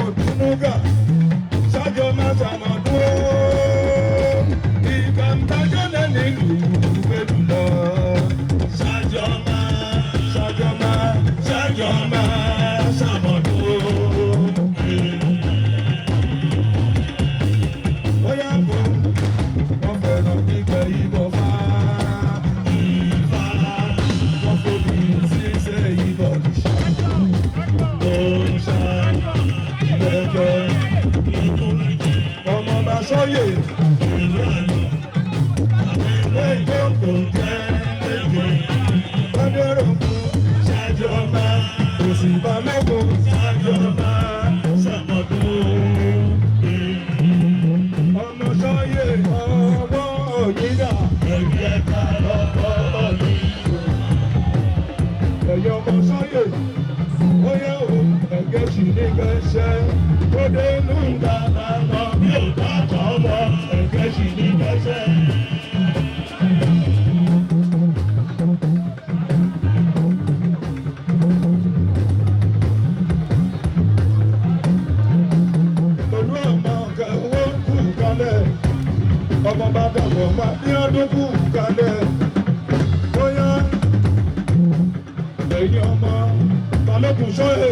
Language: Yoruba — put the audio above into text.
òdùnúgà ṣájọ máa ṣàmọ̀dún ìgbà ń dájọ́ lẹ́nu ìlú pẹ̀lú lọ. ṣájọ máa ṣàmọ̀dún. bóyá kò wọ́n fẹ́ràn gbígbẹ́ ìbọn fá. wọ́n fòbí ṣíṣe ìbọn ọmọ bá sọ́yè ìlú àná ẹgbẹ́ kò jẹ́ ẹgbẹ́ lọ́dẹ̀rọ̀kú ṣàjọba òsì bá mẹ́kọ̀ọ́ ṣàjọba ṣàmọ̀dún. ọmọ sọ́yè ọwọ́ òyìnbá ẹgbẹ́ ká lọ́wọ́ òyìnbá ẹ̀yọ́ ọmọ sọ́yè ó yẹ o ẹ̀gẹ́ sì ní kẹsẹ́ ó dé inú ìgbà àmọ́ bí ò bá tọ́ mọ́ ẹ̀gẹ́ sì ní kẹsẹ́. olú ọmọ kẹwọ́ kú kalẹ̀ ọmọ bá dàgbọ̀ máa ní ọdún kú kalẹ̀ ó yá ẹ̀yin ọmọ balógun sọ́yè.